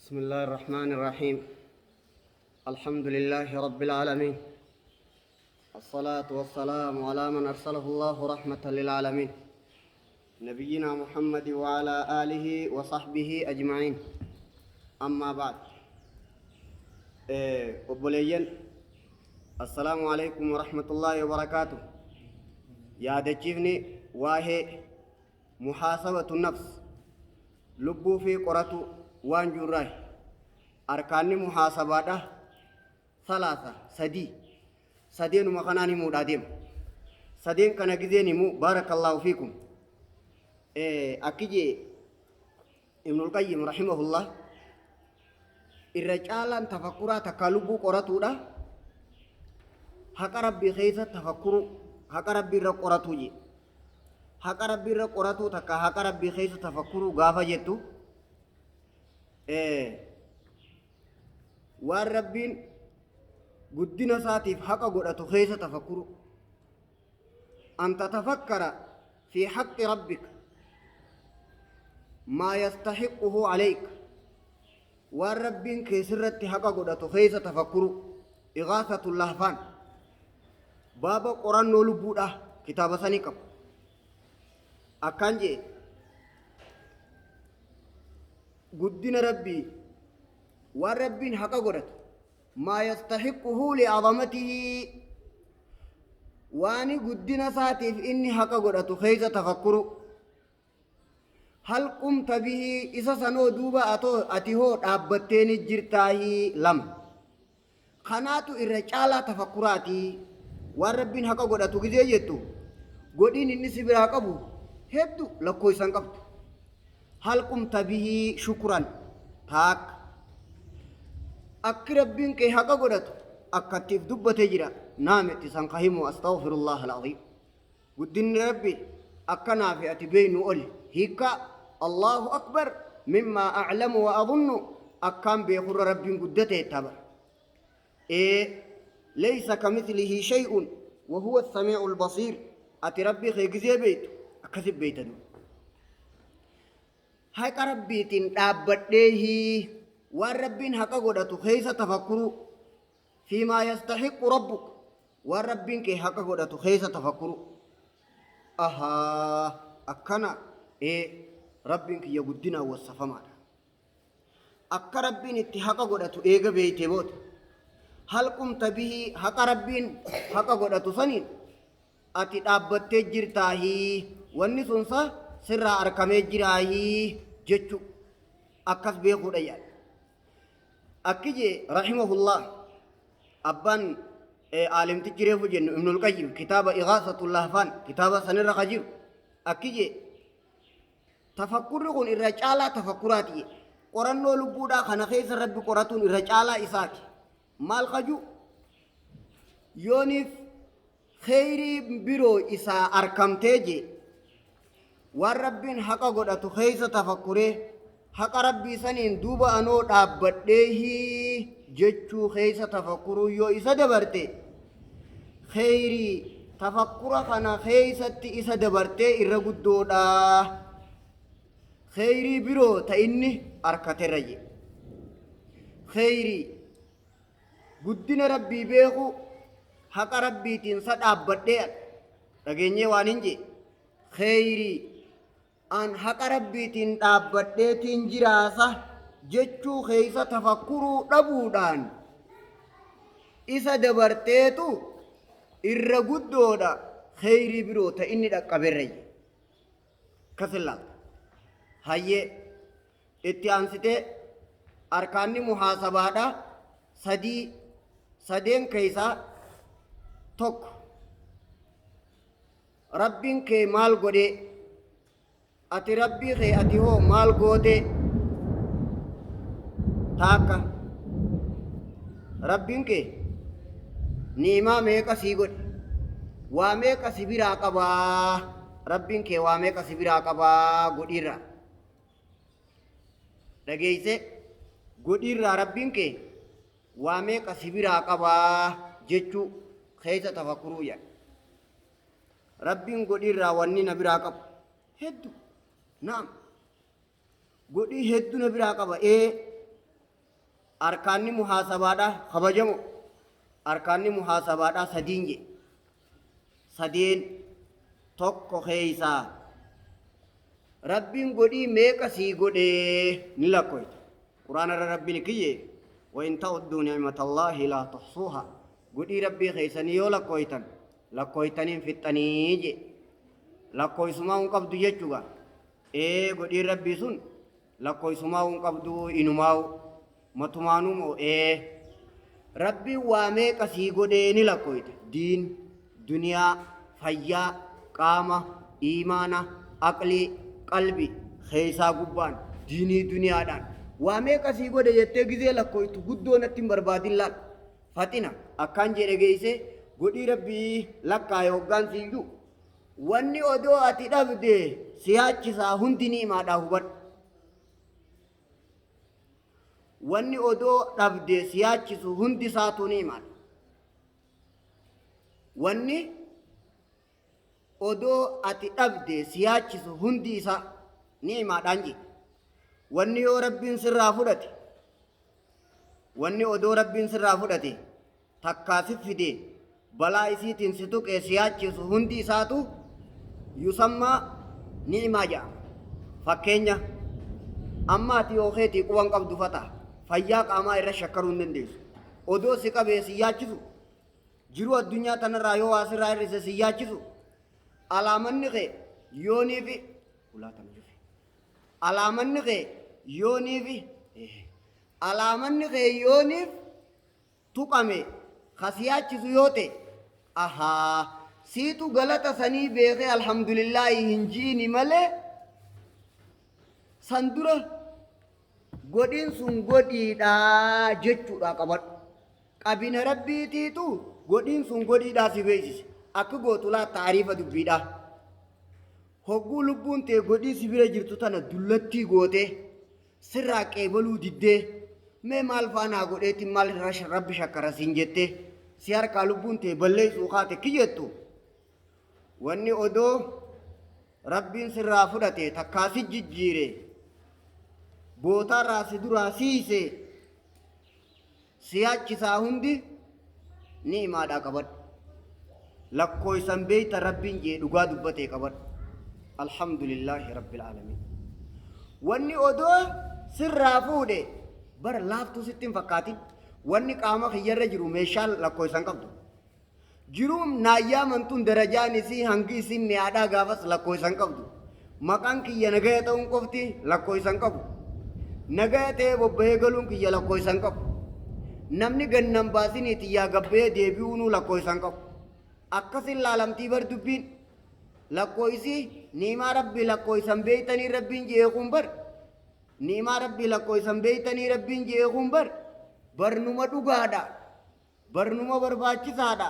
بسم الله الرحمن الرحيم. الحمد لله رب العالمين، الصلاة والسلام على من أرسله الله رحمة للعالمين، نبينا محمد وعلى آله وصحبه أجمعين. أما بعد، أبوليين السلام عليكم ورحمة الله وبركاته. يا دجيفني واهي محاسبة النفس لبو في قرأت وان جراي أركان محاسبة ثلاثة سدين مخناني موداديم سدين كان جزيني مو بارك الله فيكم. أكيد ابن القيم رحمه الله الرجال تفكرا تكالبو قراتودا حق ربي خيسة تفكروا حق ربي قراتوجي حق ربي قراتو تكا حق ربي خيسة تفكروا غافا جتو وان ربين قدنا ساتف حق قراتو خيسة تفكروا أن تتفكر في حق ربك ما يستحقه عليك والربين كيسرت حق قدرته خيسة تفكروا إغاثة اللهفان بابا قرآن نولبودا كتاب سنكب أكانجي قدنا ربي والربين حق قدرته ما يستحقه لعظمته واني قدنا ساتف إني حق قدرته خيسة تفكروا هل قمت به إذا سنو دوبا أتيهو أبتين جرتاي لم خناتو الرجالة تفكراتي والربين حقا قد أتوكي جيتو قدين إني سبرا قبو هبدو لكو يسان قبتو هل قمت به شكرا تاك أكي ربين كي حقا قد أتو أكتف دبة جرا نامت سنقهم أستغفر الله العظيم قدين ربي أكنا في أتبين أولي هيكا الله أكبر مما أعلم وأظن أكام بيخور ربي قدته تبر ليس كمثله شيء وهو السميع البصير أتي ربي خيقزي بيت أكذب بيته هيك ربي تنتابت ليه والربين هكا قدتو خيسة تفكروا فيما يستحق ربك والربين كي هكا قدتو خيسة تفكروا أها أكنا ربين كي يقدنا والصفمات أكا ربين اتحاقا قدتو إيغا بيتي بوت هل قمت به حقا ربين حقا قدتو سنين أتي تابت جرتاهي والنسونسا سر أركمي جراهي جتشو أكس بيخو ديال أكيجي رحمه الله أبان عالم تجريه جن ابن القيم كتاب إغاثة اللهفان كتاب سنر خجير أكيجي تفكرون الرجال تفكراتي قرانو لبودا خنا خيس ربي قراتون الرجال إساك مال خجو يونيف خيري بيرو إسا أركم تيجي والربين حقا قدتو خيس تفكره حقا ربي سنين دوبا أنو دابده جتشو خيس تفكرو يو إسا دبرتي خيري تفكر خنا خيستي إسا دبرتي إرقودو دا خيري برو تإني أركت الرجي خيري قدنا ربي بيخو حق ربي تنسد أبدأ رجيني وانينجي خيري أن حق ربي تنتابدأ تنجراسة جتشو خيسة تفكرو ربودان إسا دبرتيتو إرقودو دا خيري برو تإني دقب الرجي كسلال هاي اتيانسته أركاني محاسبة سدين كيسا توك ربين كي مال غودي أتي ربي خي أتي هو مال غودي تاكا ربين كي نيما ميكا سيغود واميكا سبيرا قبا ربين كي واميكا سبيرا قبا غوديرا dhageeyse godhiirraa rabbiin kee waa meeqa sibiraa qabaa jechuu keessa tafakkuruu jedha. Rabbiin godhiirraa wanni na biraa qabu hedduu naam godhii hedduu na biraa qaba arkaanni muhaasabaadha kabajamu arkaanni muhaasabaadha sadiin je sadeen tokko keeysaa rabbiin godhii meeqa sii godhee ni lakkoyta quraana irra rabbiin kiyye وإن تعدوا نعمة الله لا تحصوها قدي ربي خيسني يو لكويتنين في التنيج لكوي سماهم قبضو يجوغا قدي ربي سن لكوي سماهم قبضو إنماو متمانومو ربي وامي كسي قديني لكويت دين دنيا فيا قامة إيمانا أقلي قلبي خيسا قبان ديني دنيا دان waamee kasii godhe jettee gizee lakkoytu guddoo natti hin barbaadillaan fatina akkaan jedhe geeyse godhii rabbii lakkaaye hoggaan siiyyu wanni odoo ati dhabde siyaachisaa hundi ni'imaadhaa hubadhu wanni odoo dhabde siyaachisu hundi isaatu ni'imaadha wanni odoo ati dhabde siyaachisu hundi isaa ni'imaadhaan je wanni yoo rabbiin sirraa fudhate wanni odoo rabbiin sirraa fudhate takkaasif fide balaa isiitiin si tuqee siyaachisu hundi isaatu yusammaa ni'imaa jedhama fakkeenya amma ati yoo keetii quban qabdu fata fayyaa qaamaa irra shakkaruu hin dandeessu odoo si qabee siyaachisu jiruu addunyaa tanarraa yoo waa sirraa hir'ise siyaachisu alaamanni kee yooniifi ulaatan jufe alaamanni kee yooniifi alaamanni kee yooniif tuqame kasiyaachisu yoo ta'e ahaa siitu galata sanii beekee alhamdulillaahi hin jiini malee san dura godhiin sun godhiidhaa jechuudha qabadhu qabina rabbiitiitu godhiin sun godhiidhaa si beeksise akka gootulaa taariifa dubbiidhaa hogguu lubbuun ta'e godhii si bira jirtu tana dullattii gootee sirraa qeebaluu diddee mee maal faanaa godheetti maal rabbi shakkara siin jettee si harkaa lubbuun ta'e balleessuu kaate kiyyattu wanni odoo rabbiin sirraa fudhate takkaasi jijjiire bootaarraa si duraa siise siyaachisaa hundi ni'imaadhaa qabadhu lakkooysan beeyta rabbiin jee dhugaa dubbatee qabadhu alhamdulillahi rabbil aalamiin wanni odoo sirraa fuudhe bara laaftuu sitti hin fakkaatin wanni qaama kiyyarra jiru meeshaa lakkooysan qabdu jiruun naayyaa mantuun darajaan isii hangi isin mi'aadhaa gaafas lakkooysan qabdu maqaan kiyya nagaya ta'uun qofti lakkooysan qabu nagaya ta'ee bobbahee galuun kiyya lakkooysan qabu namni gannan baasiniiti yaa gabbee deebi'uunuu lakkooysan qabu akkasin laalamtii bar dubbiin lakkooysi niimaa rabbii lakkooysan beeytanii rabbiin jeequun bar niimaa rabbii lakkooysan beeytanii rabbiin jeequun barnuma dhugaadha barnuma barbaachisaadha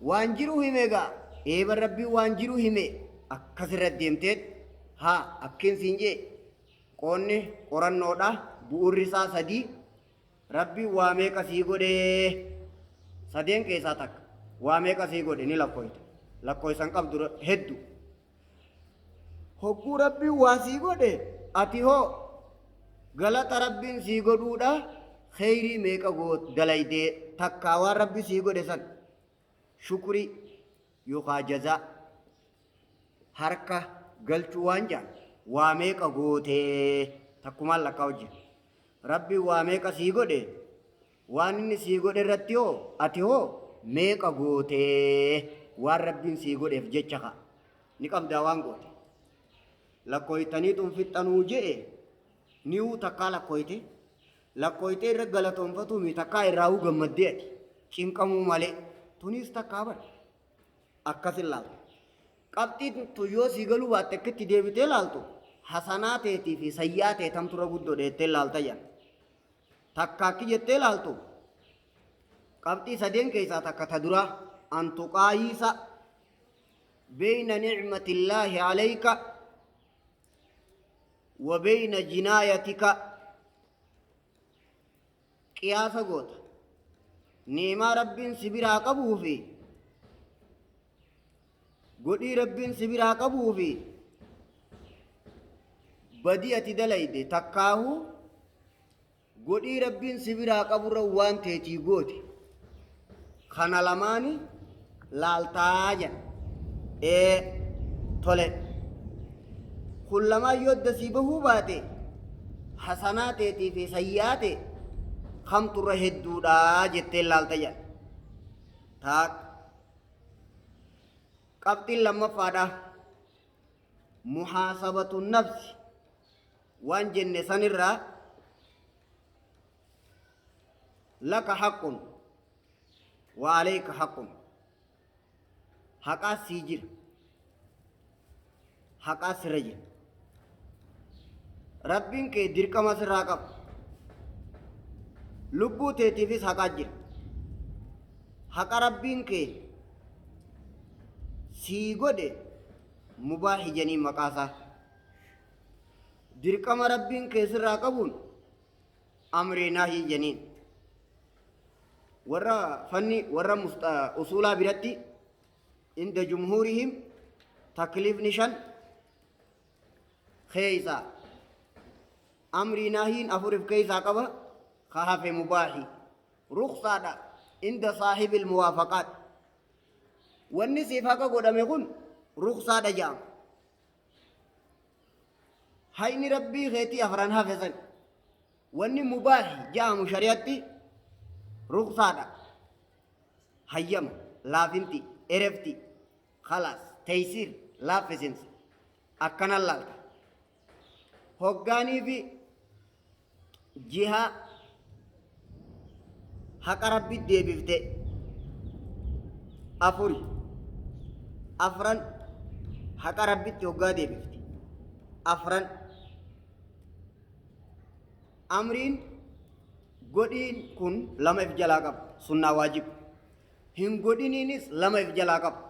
waan jiru hime gaa eeba rabbii waan jiru hime akkasirra deemteet haa akkin siin jee qoonni qorannoodha bu'urri isaa sadii rabbii waa meeqa sii godhee sadeen keessaa takka waa meeqa sii godhe ni lakkooysan qabdu hedduu hogguu rabbiin waa sii godhe ati hoo galata rabbiin sii godhuudha kheyrii meeqa dalaydee takkaa waan rabbi sii godhe san shukrii yookaan jazaa harka galchuu waan jaan waa meeqa gootee takkumaan lakkaa hojjeta rabbiin waa meeqa sii godhe waan inni sii godhe irratti hoo ati hoo meeqa gootee waan rabbiin sii godheef jecha kaa ni qabdaa waan goote lakkooytaniituun fixxanuu je'e ni'uu takkaa lakkooytee irra galatoonfatuumi takkaa irraa'uu gammaddee ati cinqamuu malee tunis takkaa bara akkasin laaltu qabxiin tu yoo sii galuu baatte akkitti deebitee laaltu hasanaa teetii fi sayyaa tee tamtura guddoo dheettee laalta jedha takka akki jettee laaltu qabxii sadeen keessaa takka ta duraa an tuqaayiisa beyna nicmatillaahi alayka wa beyna jinaayatika qiyaasa goota niimaa rabbiin si biraa qabuu fi godhii rabbiin si biraa qabuu fi badii ati dalayde takkaahu godhii rabbiin si biraa qaburra waan teetii gooti kana lamaani laaltaa jedha tole kun lamaan yoo dasii bahuu baate hasanaa teetii fi sayyaa ta'e kamturra hedduudhaa jettee laalta jedha taak qabxiin lammaffaadha muhaasabatu nafsi waan jenne sanirraa laka haqqun wa alayka haqqun haqaa sii jira haqaa sirra jira rabbiin kee dirqama sirraa qaba lubbuu teetiifis haqaa jira haqa rabbiin kee sii godhe mubaahi janii maqaasaa dirqama rabbiin kee sirraa qabuun amrii naahii janiin warra fanni warra usulaa biratti inda jumhuurihim taklifni shan keeysaa amrii naahiin afurif keeysaa qaba ka hafe mubaahi ruksaadha inda saahibil muwaafaqaat wanni siif haqa godhame kun ruksaadha jedhama hayni rabbii keetii afran hafe san wanni mubaahi jedhamu shari'atti ruksaadha hayyama laafinti erefti khalaas teysir laaffisiinsa akkanan laalta hoggaanii fi jiha haqa rabbi deebifte afuri afran haqa rabbitti hoggaa deebifte afran amriin godhiin kun lama if jalaa qaba sunnaa waajib hin godhiniinis lama if jalaa qaba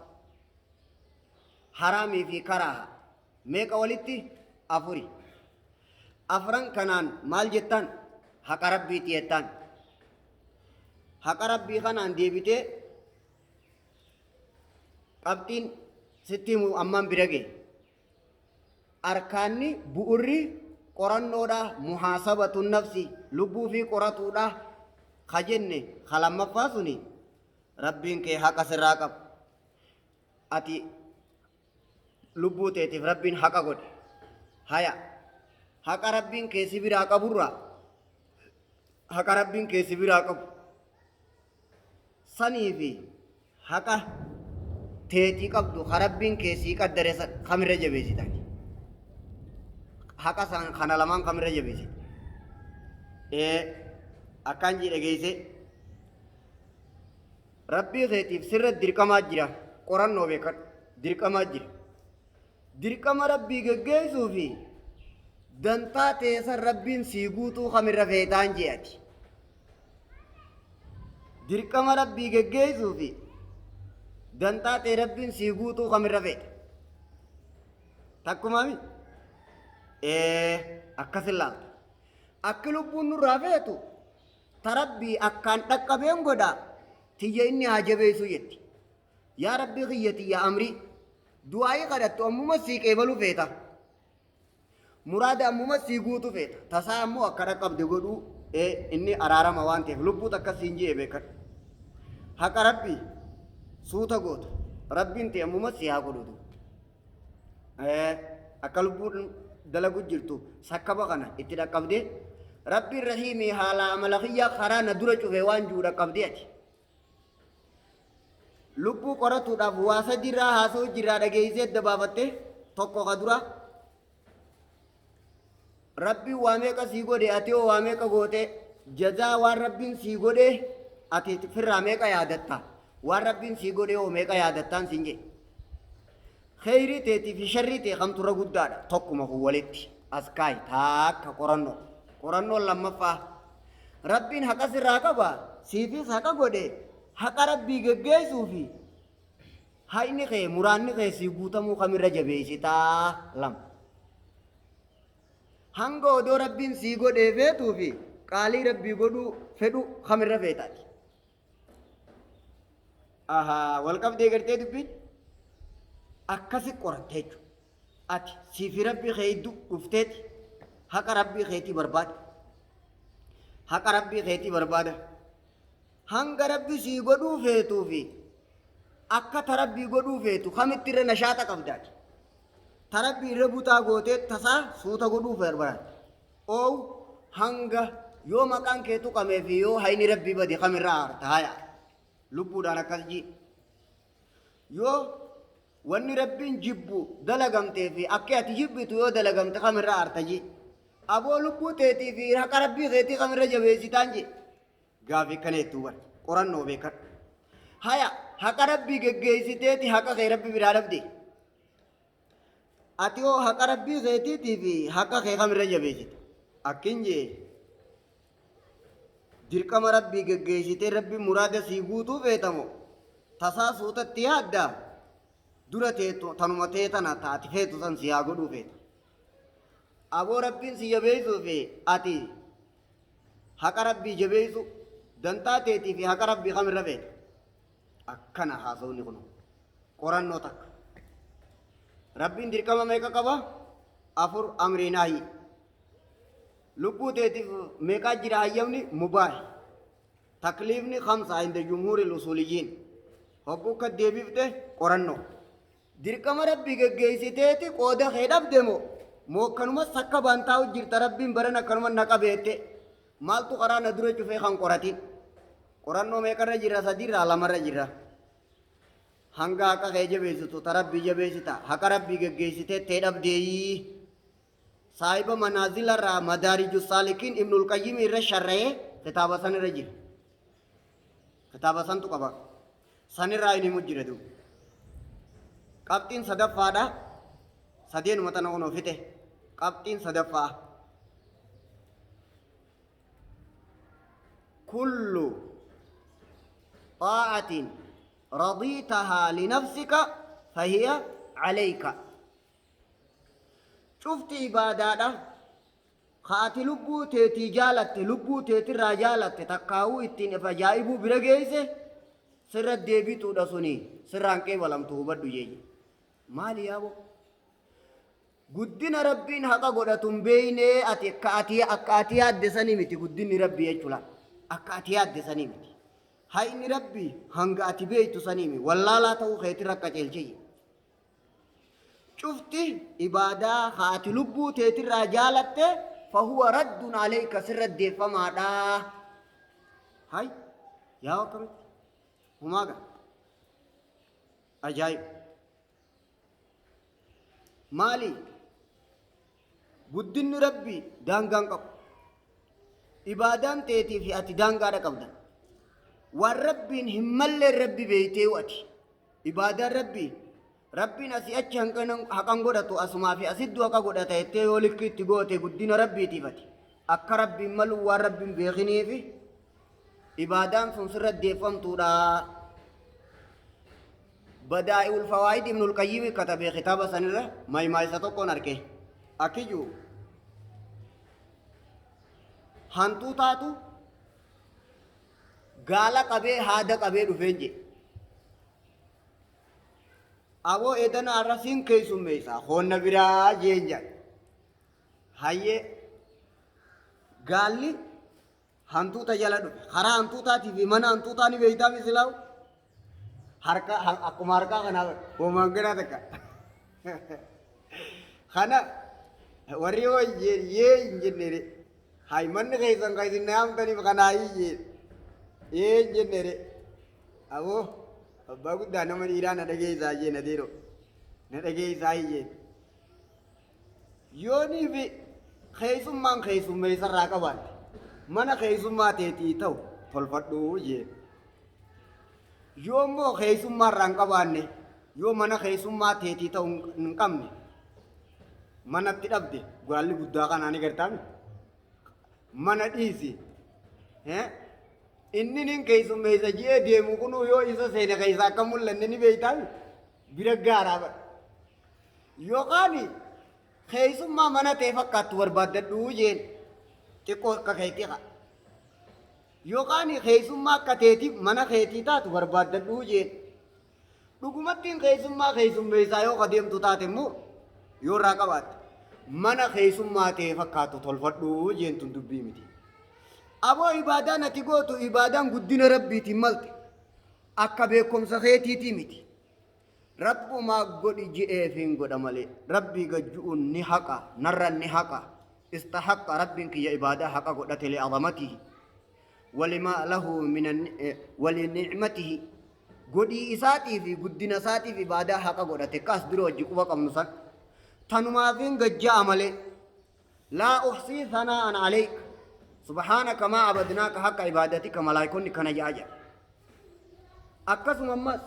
haraamii fi karaaha meeqa walitti afuri afran kanaan maal jettaan haqa rabbiiti jettaan haqa rabbii kanaan deebitee qabxiin sitti himu amman bira gee arkaanni bu'urri qorannoodha muhaasabatu nafsi lubbuu fi qoratuudha ka jenne ka lammaffaa suni rabbiin kee haqa sirraa qaba ati lubbuu teetiif rabbiin haqa godhe haya haqa rabbiin kee si biraa qaburraa haqa rabbiin kee si biraa qabu sanii fi haqa teetii qabdu ka rabbiin kee sii qaddare kamirra jabeessitani haqa san kana lamaan kamirra jabeessite akkaan jii dhageeyse rabbii keetiif sirra dirqamaa jira qorannoo beekan dirqamaa jira dirqama rabbii geggeessuu fi dantaa teessan rabbiin sii guutuu kamirra feetaan je'ati dirqama rabbii geggeessuu fi dantaa tee rabbiin sii guutuu kamirra feeta takkumaami akkasin laalta akki lubbuun nurraa feetu ta rabbii akkaan dhaqqabeen godhaa tiyya inni haa jabeessu jetti yaa rabbii kiyya tiyya amrii du'aa'ii kadhattu ammuma sii qeebalu feeta muraada ammuma sii guutu feeta tasaa ammoo akka dhaqqabde godhuu inni araarama waan ta'eef lubbuut akkasiin jee beekan haqa rabbii suuta goota rabbiin ta'e ammuma sii haa godhutu akka lubbuun dalagu jirtu sakkaba kana itti dhaqqabdee rabbiin rahiimii haala amala kiyyaa karaa na dura cufee waan jiru dhaqqabdee ati lubbuu qoratuudhaaf waa sadiirraa haasa'u jirraa dhageessee adda baafattee tokko ka dura rabbiin waa meeqa sii godhe ati hoo waa meeqa goote jazaa waan rabbiin sii godhe ati firraa meeqa yaadatta waan rabbiin sii godhe hoo meeqa yaadattaan siin jee kheyrii teetii fi sharrii tee kamturra guddaadha tokkuma kun walitti askaay taakka qorannoon lammaffaa rabbiin haqa sirraa qaba siifis haqa godhe haqa rabbii geggeessuu fi hayni kee muraanni kee sii guutamuu kamirra jabeessitaa lama hanga odoo rabbiin sii godhee feetuu fi qaalii rabbii godhuu fedhu kamirra feetaati wal qabdee gartee dubbiin akkasi qoratte jechuudha ati siifi rabbii kee iddoo dhufteeti haqa rabbii keetii barbaade haqa rabbii keetii barbaada hanga rabbi sii godhuu feetuu fi akka ta rabbii godhuu feetu kamitti irra nashaata qabdaati ta rabbii irra butaa gootee tasaa suuta godhuu barbaada oo hanga yoo maqaan kee tuqamee fi yoo hayni rabbii bade kamirraa aarta haya lubbuudhaan akkas jii yoo wanni rabbiin jibbu dalagamtee fi akka ati jibbitu yoo dalagamte kamirraa aarta jii aboo lubbuu teetii fi haqa rabbii keetii kamirra jabeessitaan jee gaafii kana hedduu bara qorannoo beekan haya haqa rabbii geggeessiteeti haqa kee rabbi biraa dhabde ati yoo haqa rabbii keetiitii fi haqa kee kamirra jabeessite akkin jee dirqama rabbii geggeessitee rabbi muraada sii guutuu feetamo tasaa suutatti yaaddaa dura teetu tanuma teetana taati feetu san si haa godhuu feeta aboo rabbiin si jabeessuu fi ati haqa rabbii jabeessu dantaa teetii fi haqa rabbii kamirra feeta akkana haasawni kun qorannoo takka rabbiin dirqama meeqa qaba afur amriinaayi lubbuu teetiif meeqaa jira hayyamni mubaah takliifni khamsa inda jumhuuri usuuliyyiin hogguu akka deebifte qorannoo dirqama rabbii geggeessiteeti qooda kee dhabde moo akkanuma sakka baantaa'u jirta rabbiin baran akkanuma naqa beette maaltu karaa na dura cufee kan qoratin qorannoo meeqarra jirra sadiirraa lamarra jirra hanga haqa kee jabeessitu ta rabbii jabeessita haqa rabbii geggeessitee tee dhabdeeyii saahiba manaazilarraa madaariju saalikiin ibnul qayyim irra sharra'ee kitaaba san irra jira kitaaba santu qaba sanirraa inni mujjira duuba qabxiin sadaffaadha sadeenuma tana kun ofite qabxiin sadaffaa kullu طاعة رضيتها لنفسك فهي عليك شفت عبادة خاتي لبو تيتي جالت لبو تيتي راجالت تقاو اتين فجائبو برگيسه سر ديبي تو دسوني سر انكي ولم تو بدو يي مالي يابو guddina rabbiin haqa godhatun beeyne ati akka ati yaaddesanii miti guddinni rabbii jechuudha akka ati yaaddesanii miti hayni rabbii hanga ati beeytu saniimi wallaalaa ta'uu keetii rakka ceelchiyye cufti ibaadaa haati lubbuu teetirraa jaalatte fahuwa raddun alayka sirra deeffamaadha hay yaa akkamitti humaaga ajaa'ib maali guddinni rabbii daangaan qabu ibaadaan teetii fi ati daangaadha qabdan waan rabbiin hin malleen rabbi beeytee ati ibaadaan rabbiin asii achi haqan godhatu asumaa fi asiddu haqa godhata jettee yoo likki itti goote guddina rabbiitiif ati akka rabbiin malu waan rabbiin beekiniifi ibaadaan sun sirra deeffamtuudha badaa'iul fawaa'id ibnul qayyim katabe kitaaba sanirra maymaa isa tokkoon arge akkijuu hantuu taatu gaala qabee haada qabee dhufeen je aboo edana arrasiin keessummeessa hoonna biraa jeenja hayyee gaalli hantuuta jala dhufe karaa hantuutaatii fi mana hantuutaa ni beeytaa misilaawu harka akkuma harkaa kanaa hoomaan garaa takka kana warri hoo yee hin jennere hay manni keessan ka isin naamtaniif kanaa hiyyee yee hin jennere aboo abbaa guddaa nama dhiiraa na dhageessaa jee na deero na dhageessaa hiyyee yoonii fi keessummaan keessummeessarraa qabaate mana keessummaa teetii ta'u tolfadhuu jee yoo immoo keessummaarraa hin qabaanne yoo mana keessummaa teetii ta'u hin qabne manatti dhabde gaalli guddaa kanaa ni gartaami mana dhiisi inni nin keessummeessa jee deemu kunuu yoo isa seene keessa akka mul'anne ni beeytaami bira gaaraa bara yookaan keessummaa mana ta'e fakkaattu barbaaddadhuu jeen xiqqoo akka keetii qa yookaan keessummaa akka teetiif mana keetii taatu barbaaddadhuu jeen dhugumattiin keessummaa keessummeessaa yoo adeemtu taate immoo yoo irraa qabaatte mana keessummaa ta'e fakkaatu tolfadhuu jeentun dubbii miti أبو عبادة نتيجوتو عبادة قدنا ربي تملت أكبيكم سخيتي تيمتي رب ما قد جئ فين قد مالي ربي قد جؤن نحقا نرى نحقا استحق ربك يا عبادة حقا قد لعظمته ولما له من ولنعمته قد إساتي في قدنا ساتي في عبادة حقا قد تكاس درو جيكوبا قمنسان تنما فين قد جاء مالي لا أحصي ثناء عليك سبحانك ما عبدناك حق عبادتك ملائكون كان جاجا أكسم أمس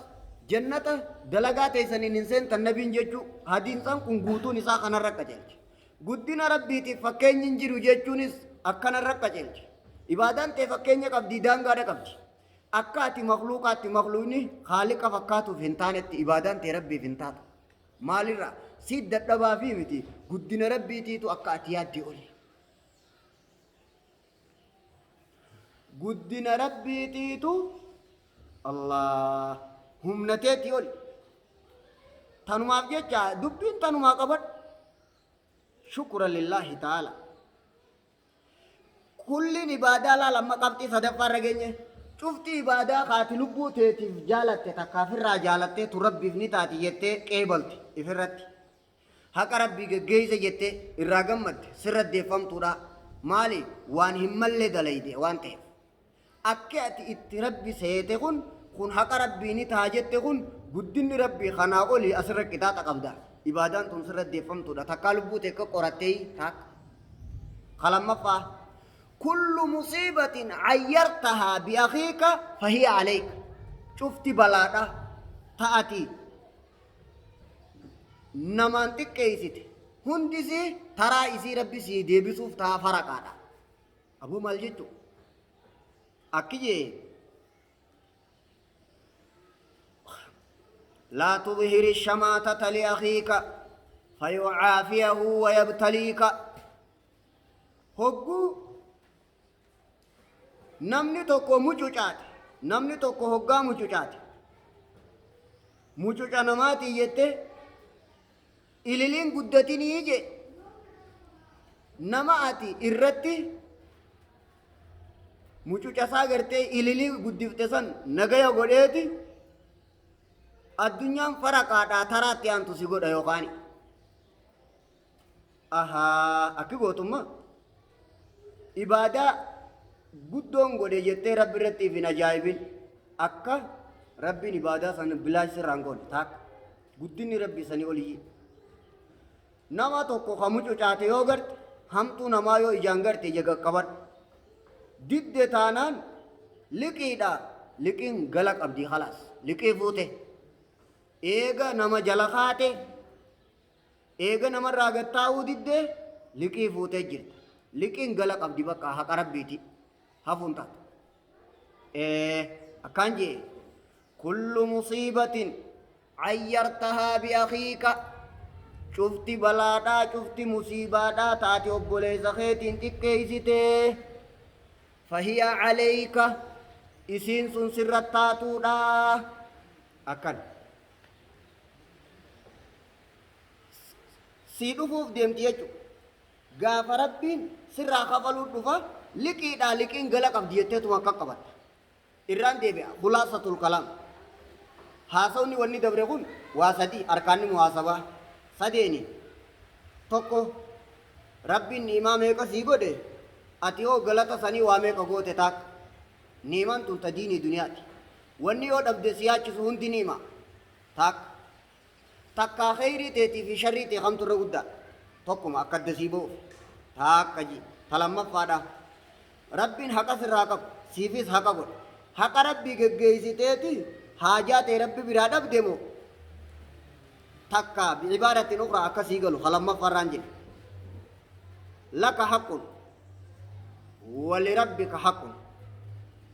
جنة دلقات سنين إنسان تنبين جيجو هادين سان كنغوتو نساء كان ركا جلج قدنا ربي تفكين ينجرو جيجو نس أكنا ركا جلج عبادان تفكين يقبدي دانغا ركبج أكاتي مخلوقني خالق فكاتو فنتانت عبادان تربي فنتات مالي را سيد دبا في متي قدنا ربي تيتو أكاتيات دي أولي قدنا ربي تيتو الله هم نتيتي أولي تنما بجيجا دبين تنما قبر شكرا لله تعالى كل عبادة لا لما قبتي صدفة رجعني شفتي عبادة قاتل بوتي جالت تكافر جالت تربي فنتاتي يتي قبلتي إفرتي هكا ربي جيزة يتي الرقمت سرد دفم تورا مالي وان همال دليدي وان تهف أكياتي اتربي سيتكون كون هكا ربي نتاجتكون قدن ربي خناقولي أسرق كتاتا قبدا إبادان تنسرد دفم تورا تقالبو تكا قراتي تاك خلما مفا كل مصيبة عيرتها بأخيك فهي عليك شفتي بلادا تأتي نمانتك كيسيت هندسي ترى إسي ربي سي ديبسوف تا فرقادا أبو مالجتو أكيجي لا تظهر الشماتة لأخيك فيعافيه ويبتليك هقو namni tokko mucucaati namni tokko hoggaa mucucaati mucuca namaati jette ililiin guddatinii je nama ati irratti mucuca isaa gartee ililii guddifte san nagaya godheeti addunyaan faraqaadhaa taraatti aantu si godha yookaan akki gootumma ibaadaa guddoon godhe jettee rabbi irratti ifin ajaa'ibin akka rabbiin ibaadaa san bilaash sirraan godhe taak guddinni rabbi sanii oliyyi nama tokko ka mucucaate yoo garte hamtuu namaa yoo ijaan garte ija qaqqabadhu didde taanaan liqiidha liqiin gala qabdi khalaas liqii fuute eega nama jala kaate eega namarraa gattaa'uu didde liqii fuutee jirta liqiin gala qabdi bakka haqa rabbiiti هفونتا أكانجي كل مصيبة عيرتها بأخيك شفتي بلادا شفتي مصيبادا تاتي أبولي زخيتين تكيزتي فهي عليك إسين سنسرتاتو دا أكان سيدوفوف ديمتي يجو غاف ربين سرا خفلو دفا liqiidha liqiin gala qabdi jetteetuma akka qabatta irraan deebi'a khulaasatul kalaam haasawni wanni dabre kun waa sadii arkaanni muhaasabaa sadeeni tokko rabbiin niimaa meeqa sii godhe ati yoo galata sanii waa meeqa goote taak niimaan tun ta diinii duniyaati wanni yoo dhabde si yaachisu hundi niima taak takkaa kheyrii teetii fi sharrii tee kamturra guddaa tokkuma akka adda sii ba'uuf taakka ji talamaffaadha ربين حقا سراقب سيفيس حقا قد حقا ربي جيسي تيتي حاجات ربي برادب ديمو تكا بعبارة أخرى أكا سيقلو خلما فرانجل لك حق ولربك حق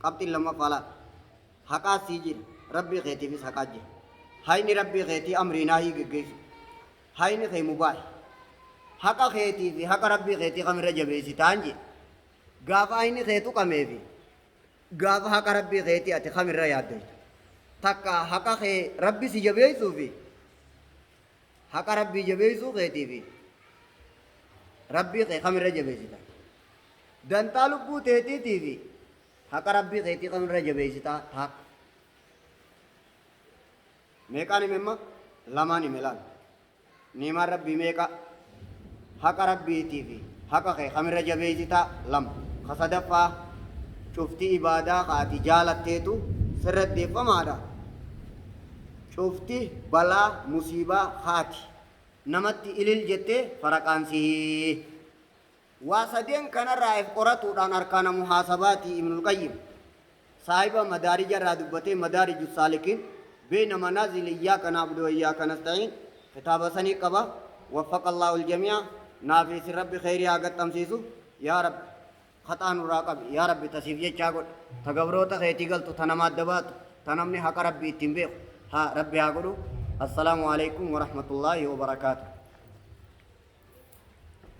قبط لما فلا حقا سيجل ربي غيتي فيس حقا جي هايني ربي غيتي أمري ناهي جيسي هايني خي مباح حقا غيتي في حقا ربي غيتي خمر جبيسي تانجي gaafa ayni keetu qameefi gaafa haqa rabbii keeti ati kamirra yaaddeytu takka haqa kee rabbi si jabeeysuufi haqa rabbii jabeeysuu keetiifi rabbii kee kamirra jabeeysita dantaa lubbuu teetiitii fi haqa rabbii keetii kamirra jabeessitaa haqa meeqaan himemma lamaan hime laal niimaan rabbii meeqa haqa rabbiitii fi haqa kee kamirra jabeessitaa lama kasadaffaa cuftii ibaadaa kaati jaalatteetu sirraddeeffamaadha cufti balaa musiibaa haati namatti ilil jettee faraqaansii waa sadeen kanarraa if qoratuudhaan arkaana muhaasabaatii ibnul qayyim saahiba madaarija irraa dubbatee madaariju saalikiin بين منازل إياك نعبد وإياك نستعين كتاب سني قبا وفق الله الجميع نافيس رب خير يا قد تمسيسو يا رب خطأ نراقب يا رب تسيف يجاقود تقبروتا خيتي قلتو تنمات دبات تنمني حق ربي اتنبيخ ها ربي هاقودو السلام عليكم ورحمة الله وبركاته